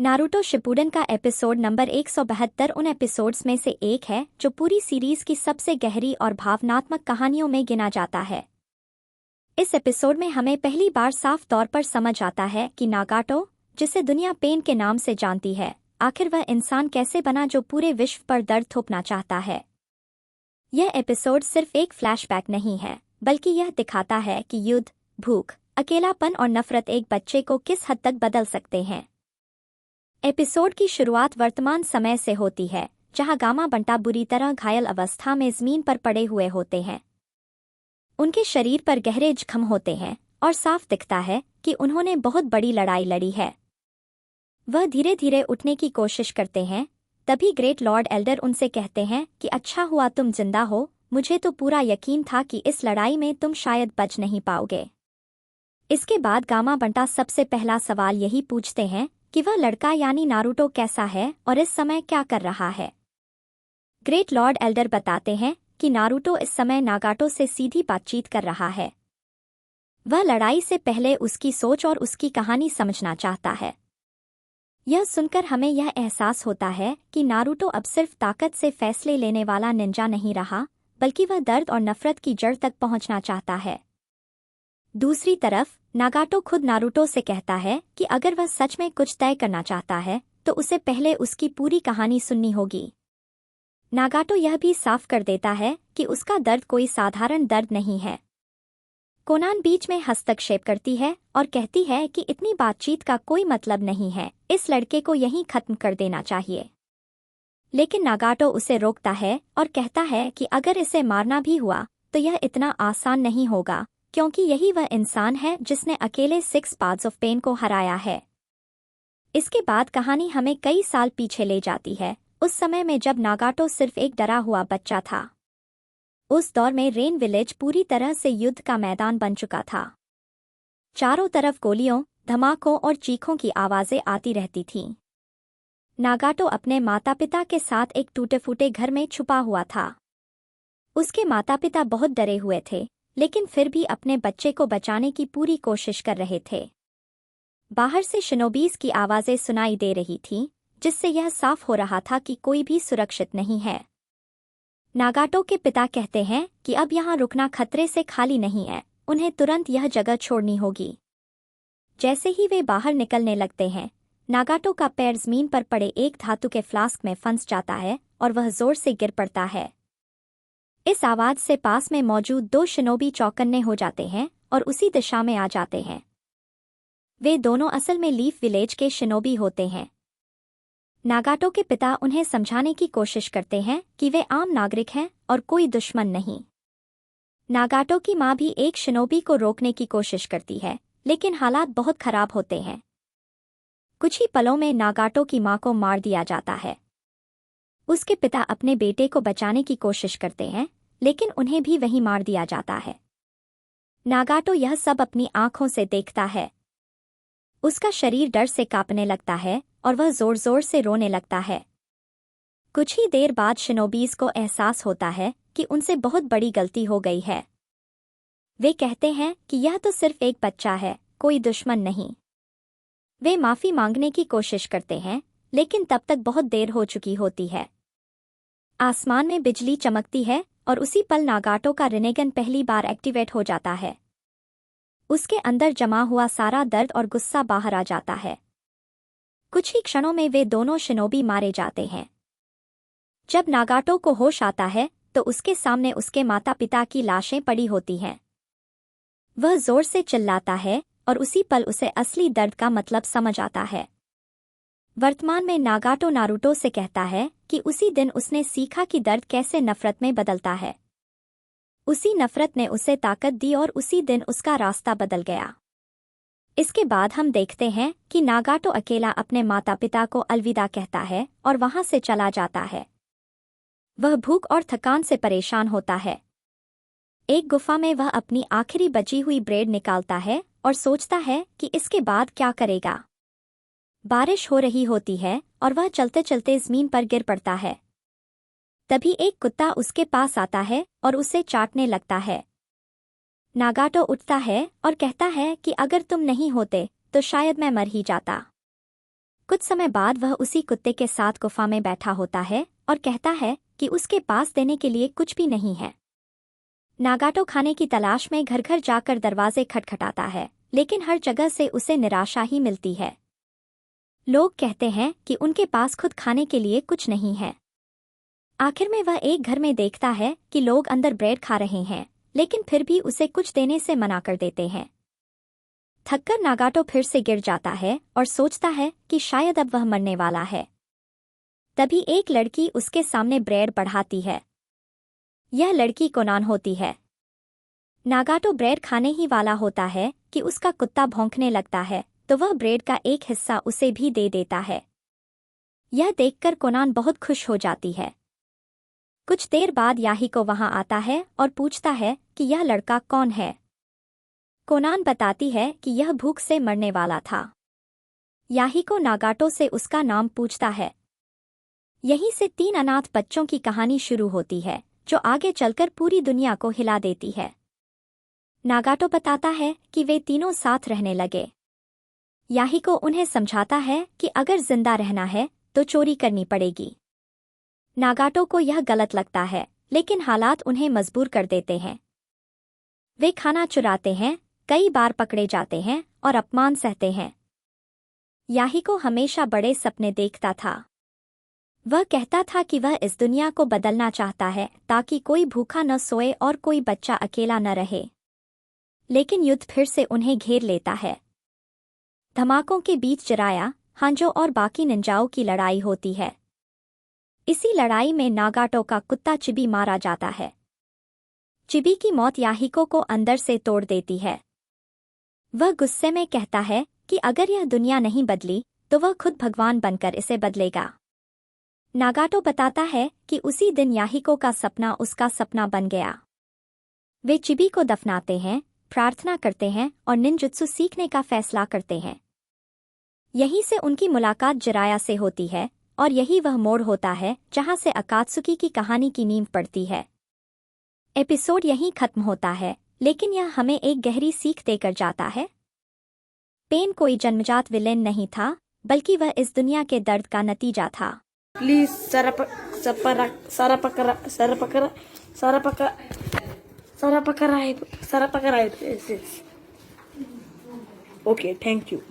Naruto Shippuden का episode number 172 उन episodes में से एक है जो पूरी सीरीज की सबसे गहरी और भावनात्मक कहानियों में गिना जाता है। इस एपिसोड में हमें पहली बार साफ तौर पर समझ आता है कि नागाटो, जिसे दुनिया पेन के नाम से जानती है, आखिर वह इंसान कैसे बना जो पूरे विश्व पर दर्द थोपना चाहता है। यह एपिसोड सिर्फ एक फ्लैशबैक नहीं है, बल्कि यह दिखाता है कि युद्ध, भूख, अकेलापन और नफरत एक बच्चे को किस हद तक बदल सकते हैं। एपिसोड की शुरुआत वर्तमान समय से होती है, जहां गामा बंटा बुरी तरह घायल अवस्था में जमीन पर पड़े हुए होते हैं। उनके शरीर पर गहरे जख्म होते हैं और साफ दिखता है कि उन्होंने बहुत बड़ी लड़ाई लड़ी है। वह धीरे धीरे उठने की कोशिश करते हैं। तभी ग्रेट लॉर्ड एल्डर उनसे कहते हैं कि अच्छा हुआ तुम जिंदा हो, मुझे तो पूरा यकीन था कि इस लड़ाई में तुम शायद बच नहीं पाओगे। इसके बाद गामा बंटा सबसे पहला सवाल यही पूछते हैं कि वह लड़का यानी नारुतो कैसा है और इस समय क्या कर रहा है। ग्रेट लॉर्ड एल्डर बताते हैं कि नारुतो इस समय नागाटो से सीधी बातचीत कर रहा है। वह लड़ाई से पहले उसकी सोच और उसकी कहानी समझना चाहता है। यह सुनकर हमें यह एहसास होता है कि नारुतो अब सिर्फ ताकत से फैसले लेने वाला निंजा नहीं रहा, बल्कि वह दर्द और नफरत की जड़ तक पहुंचना चाहता है। दूसरी तरफ नागाटो खुद नारुतो से कहता है कि अगर वह सच में कुछ तय करना चाहता है तो उसे पहले उसकी पूरी कहानी सुननी होगी। नागाटो यह भी साफ कर देता है कि उसका दर्द कोई साधारण दर्द नहीं है। कोनान बीच में हस्तक्षेप करती है और कहती है कि इतनी बातचीत का कोई मतलब नहीं है, इस लड़के को यहीं खत्म कर देना चाहिए। लेकिन नागाटो उसे रोकता है और कहता है कि अगर इसे मारना भी हुआ तो यह इतना आसान नहीं होगा, क्योंकि यही वह इंसान है जिसने अकेले 6 पार्ट्स ऑफ पेन को हराया है। इसके बाद कहानी हमें कई साल पीछे ले जाती है, उस समय में जब नागाटो सिर्फ एक डरा हुआ बच्चा था। उस दौर में रेन विलेज पूरी तरह से युद्ध का मैदान बन चुका था। चारों तरफ गोलियों, धमाकों और चीखों की आवाजें आती रहती थीं। नागाटो अपने माता पिता के साथ एक टूटे फूटे घर में छुपा हुआ था। उसके माता पिता बहुत डरे हुए थे, लेकिन फिर भी अपने बच्चे को बचाने की पूरी कोशिश कर रहे थे। बाहर से शिनोबीज की आवाजें सुनाई दे रही थीं, जिससे यह साफ हो रहा था कि कोई भी सुरक्षित नहीं है। नागाटो के पिता कहते हैं कि अब यहाँ रुकना खतरे से खाली नहीं है, उन्हें तुरंत यह जगह छोड़नी होगी। जैसे ही वे बाहर निकलने लगते हैं, नागाटो का पैर जमीन पर पड़े एक धातु के फ्लास्क में फंस जाता है और वह जोर से गिर पड़ता है। इस आवाज से पास में मौजूद 2 शिनोबी चौकन्ने हो जाते हैं और उसी दिशा में आ जाते हैं। वे दोनों असल में लीफ विलेज के शिनोबी होते हैं। नागाटो के पिता उन्हें समझाने की कोशिश करते हैं कि वे आम नागरिक हैं और कोई दुश्मन नहीं। नागाटो की मां भी एक शिनोबी को रोकने की कोशिश करती है, लेकिन हालात बहुत खराब होते हैं। कुछ ही पलों में नागाटो की मां को मार दिया जाता है। उसके पिता अपने बेटे को बचाने की कोशिश करते हैं, लेकिन उन्हें भी वहीं मार दिया जाता है। नागाटो यह सब अपनी आंखों से देखता है। उसका शरीर डर से कांपने लगता है और वह जोर जोर से रोने लगता है। कुछ ही देर बाद शिनोबीज को एहसास होता है कि उनसे बहुत बड़ी गलती हो गई है। वे कहते हैं कि यह तो सिर्फ एक बच्चा है, कोई दुश्मन नहीं। वे माफी मांगने की कोशिश करते हैं, लेकिन तब तक बहुत देर हो चुकी होती है। आसमान में बिजली चमकती है और उसी पल नागाटो का रिनेगन पहली बार एक्टिवेट हो जाता है। उसके अंदर जमा हुआ सारा दर्द और गुस्सा बाहर आ जाता है। कुछ ही क्षणों में वे दोनों शिनोबी मारे जाते हैं। जब नागाटो को होश आता है तो उसके सामने उसके माता पिता की लाशें पड़ी होती हैं। वह जोर से चिल्लाता है और उसी पल उसे असली दर्द का मतलब समझ आता है। वर्तमान में नागाटो नारुतो से कहता है कि उसी दिन उसने सीखा कि दर्द कैसे नफरत में बदलता है। उसी नफरत ने उसे ताकत दी और उसी दिन उसका रास्ता बदल गया। इसके बाद हम देखते हैं कि नागाटो अकेला अपने माता पिता को अलविदा कहता है और वहां से चला जाता है। वह भूख और थकान से परेशान होता है। एक गुफा में वह अपनी आखिरी बची हुई ब्रेड निकालता है और सोचता है कि इसके बाद क्या करेगा। बारिश हो रही होती है और वह चलते चलते जमीन पर गिर पड़ता है। तभी एक कुत्ता उसके पास आता है और उसे चाटने लगता है। नागाटो उठता है और कहता है कि अगर तुम नहीं होते तो शायद मैं मर ही जाता। कुछ समय बाद वह उसी कुत्ते के साथ गुफा में बैठा होता है और कहता है कि उसके पास देने के लिए कुछ भी नहीं है। नागाटो खाने की तलाश में घर घर जाकर दरवाजे खटखटाता है, लेकिन हर जगह से उसे निराशा ही मिलती है। लोग कहते हैं कि उनके पास खुद खाने के लिए कुछ नहीं है। आखिर में वह एक घर में देखता है कि लोग अंदर ब्रेड खा रहे हैं, लेकिन फिर भी उसे कुछ देने से मना कर देते हैं। थककर नागाटो फिर से गिर जाता है और सोचता है कि शायद अब वह मरने वाला है। तभी एक लड़की उसके सामने ब्रेड बढ़ाती है। यह लड़की कोनान होती है। नागाटो ब्रेड खाने ही वाला होता है कि उसका कुत्ता भौंकने लगता है, तो वह ब्रेड का एक हिस्सा उसे भी दे देता है। यह देखकर कोनान बहुत खुश हो जाती है। कुछ देर बाद याहिको वहां आता है और पूछता है कि यह लड़का कौन है। कोनान बताती है कि यह भूख से मरने वाला था। याहिको नागाटो से उसका नाम पूछता है। यहीं से 3 अनाथ बच्चों की कहानी शुरू होती है, जो आगे चलकर पूरी दुनिया को हिला देती है। नागाटो बताता है कि वे तीनों साथ रहने लगे। याहिको उन्हें समझाता है कि अगर जिंदा रहना है तो चोरी करनी पड़ेगी। नागाटो को यह गलत लगता है, लेकिन हालात उन्हें मजबूर कर देते हैं। वे खाना चुराते हैं, कई बार पकड़े जाते हैं और अपमान सहते हैं। याहिको हमेशा बड़े सपने देखता था। वह कहता था कि वह इस दुनिया को बदलना चाहता है ताकि कोई भूखा न सोए और कोई बच्चा अकेला न रहे। लेकिन युद्ध फिर से उन्हें घेर लेता है। धमाकों के बीच जिराया, हांजो और बाकी निंजाओं की लड़ाई होती है। इसी लड़ाई में नागाटो का कुत्ता चिबी मारा जाता है। चिबी की मौत याहिको को अंदर से तोड़ देती है। वह गुस्से में कहता है कि अगर यह दुनिया नहीं बदली तो वह खुद भगवान बनकर इसे बदलेगा। नागाटो बताता है कि उसी दिन याहिको का सपना उसका सपना बन गया। वे चिबी को दफनाते हैं, प्रार्थना करते हैं और निंजुत्सु सीखने का फैसला करते हैं। यहीं से उनकी मुलाकात जिराया से होती है और यही वह मोड़ होता है जहां से अकात्सुकी की कहानी की नींव पड़ती है। एपिसोड यहीं खत्म होता है, लेकिन यह हमें एक गहरी सीख देकर जाता है। पेन कोई जन्मजात विलेन नहीं था, बल्कि वह इस दुनिया के दर्द का नतीजा था। Please, Sarapakara. Yes. Okay, thank you.